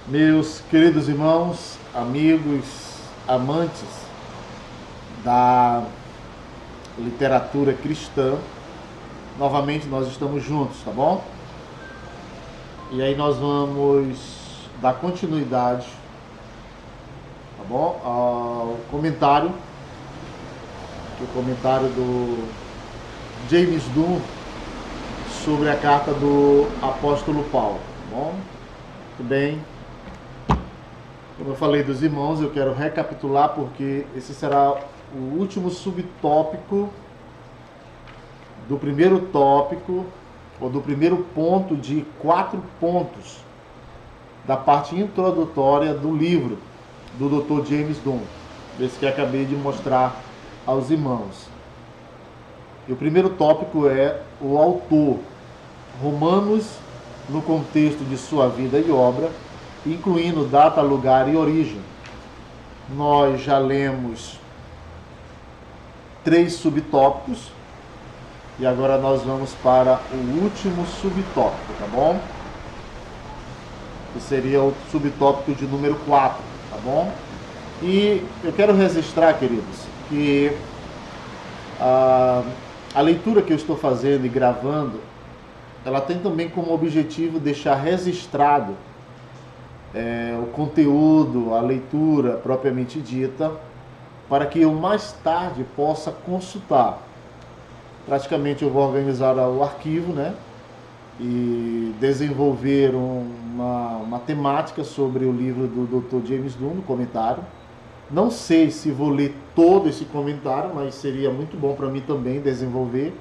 Meus queridos irmãos, amigos, amantes da literatura cristã, novamente nós estamos juntos, tá bom? E aí nós vamos dar continuidade, tá bom? Ao comentário, que é o comentário do James Dunn sobre a carta do apóstolo Paulo, tá bom? Muito bem. Como eu falei dos irmãos, eu quero recapitular porque esse será o último subtópico do primeiro tópico, ou do primeiro ponto de 4 pontos da parte introdutória do livro do Dr. James Dunn, esse que acabei de mostrar aos irmãos. E o primeiro tópico é o autor, Romanos no contexto de sua vida e obra, incluindo data, lugar e origem. Nós já lemos 3 subtópicos e agora nós vamos para o último subtópico, tá bom? Que seria o subtópico de número 4, tá bom? E eu quero registrar, queridos, que a leitura que eu estou fazendo e gravando, ela tem também como objetivo deixar registrado o conteúdo, a leitura propriamente dita, para que eu mais tarde possa consultar. Praticamente eu vou organizar o arquivo, né? E desenvolver uma temática sobre o livro do Dr. James Dunn, no comentário. Não sei se vou ler todo esse comentário, mas seria muito bom para mim também desenvolver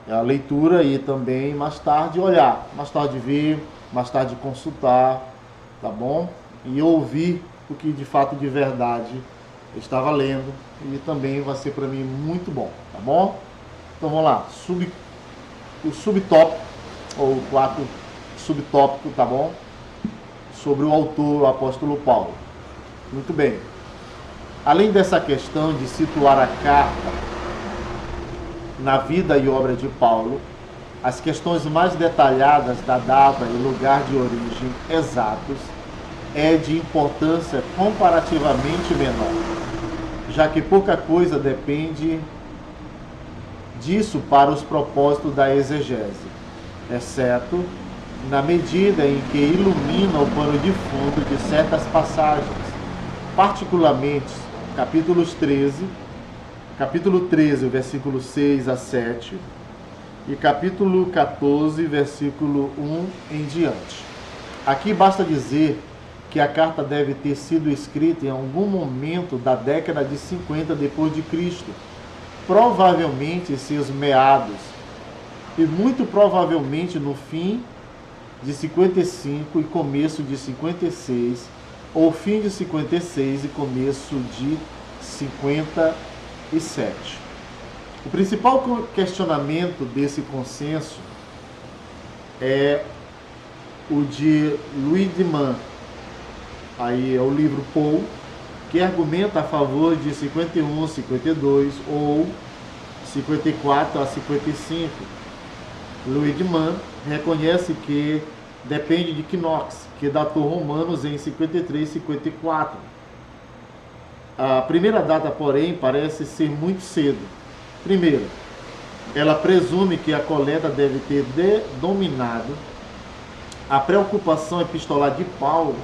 a leitura e também mais tarde olhar, mais tarde ver, mais tarde consultar, tá bom? E ouvir o que de fato, de verdade, eu estava lendo, e também vai ser para mim muito bom, tá bom? Então vamos lá, o subtópico, ou o 4 subtópico, tá bom? Sobre o autor, o apóstolo Paulo. Muito bem. Além dessa questão de situar a carta na vida e obra de Paulo, as questões mais detalhadas da data e lugar de origem exatos é de importância comparativamente menor, já que pouca coisa depende disso para os propósitos da exegese, exceto na medida em que ilumina o pano de fundo de certas passagens, particularmente capítulo 13, versículo 6 a 7, e capítulo 14, versículo 1 em diante. Aqui basta dizer que a carta deve ter sido escrita em algum momento da década de 50 depois de Cristo, provavelmente em seus meados, e muito provavelmente no fim de 55 e começo de 56, ou fim de 56 e começo de 57. O principal questionamento desse consenso é o de Louis de Man. Aí é o livro Paul, que argumenta a favor de 51, 52 ou 54 a 55. Louis de Man reconhece que depende de Knox, que datou Romanos em 53 e 54. A primeira data, porém, parece ser muito cedo. Primeiro, ela presume que a coleta deve ter dominado a preocupação epistolar de Paulo,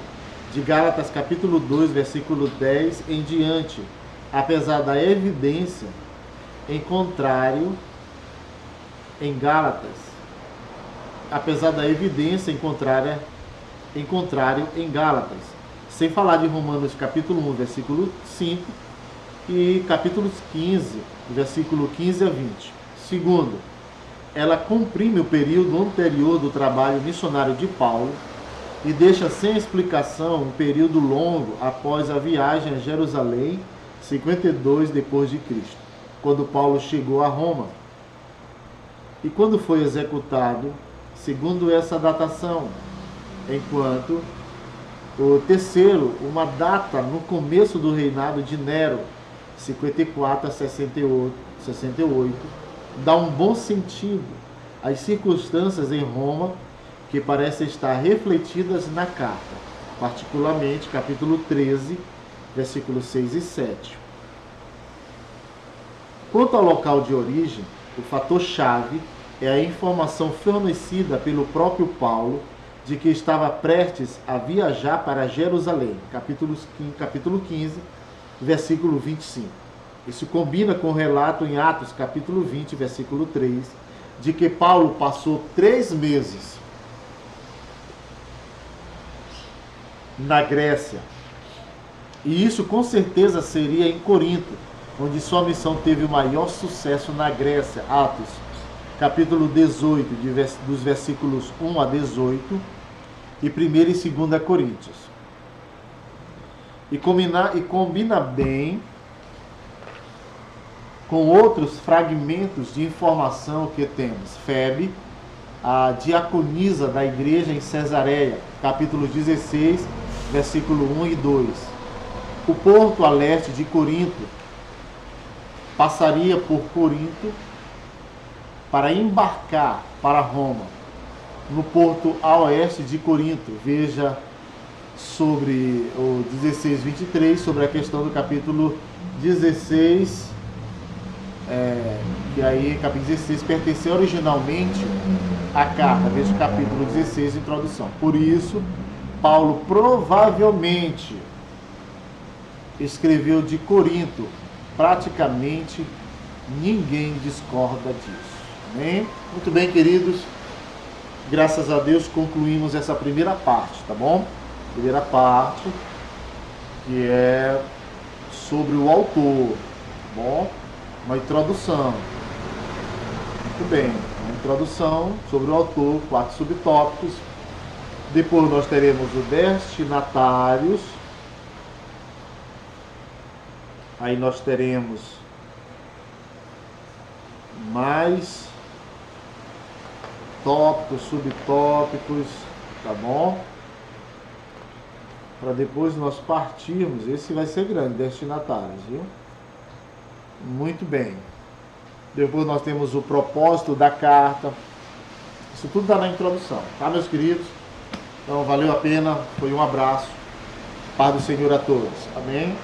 de Gálatas capítulo 2, versículo 10 em diante, apesar da evidência em contrário em Gálatas, em Gálatas, sem falar de Romanos capítulo 1, versículo 5 e capítulos 15, versículo 15 a 20. Segundo, ela comprime o período anterior do trabalho missionário de Paulo e deixa sem explicação um período longo após a viagem a Jerusalém, 52 depois de Cristo, quando Paulo chegou a Roma. E quando foi executado, segundo essa datação, enquanto o terceiro, uma data no começo do reinado de Nero, 54 a 68, dá um bom sentido às circunstâncias em Roma que parecem estar refletidas na carta. particularmente capítulo 13, versículos 6 e 7. Quanto ao local de origem, o fator-chave é a informação fornecida pelo próprio Paulo de que estava prestes a viajar para Jerusalém, capítulo 15, versículo 25. Isso combina com o relato em Atos, capítulo 20, versículo 3, de que Paulo passou 3 meses na Grécia. E isso com certeza seria em Corinto, onde sua missão teve o maior sucesso na Grécia. Atos, capítulo 18, dos versículos 1 a 18, e 1 e 2 Coríntios. E combina bem com outros fragmentos de informação que temos. Febe, a diaconisa da igreja em Cesareia, capítulo 16, versículo 1 e 2. O porto a leste de Corinto passaria por Corinto para embarcar para Roma. No porto a oeste de Corinto, veja sobre o 16:23, sobre a questão do capítulo 16, que aí, capítulo 16, pertenceu originalmente à carta, veja o capítulo 16, introdução. Por isso, Paulo provavelmente escreveu de Corinto. Praticamente ninguém discorda disso. Amém? Muito bem, queridos. Graças a Deus concluímos essa primeira parte, tá bom? Primeira parte, que é sobre o autor, tá bom? Uma introdução. Muito bem, uma introdução sobre o autor, 4 subtópicos. Depois nós teremos o destinatários. Aí nós teremos mais tópicos, subtópicos, tá bom? Para depois nós partirmos, esse vai ser grande, destinatários, viu? Muito bem. Depois nós temos o propósito da carta. Isso tudo está na introdução, tá, meus queridos? Então, valeu a pena, foi um abraço. Paz do Senhor a todos. Amém?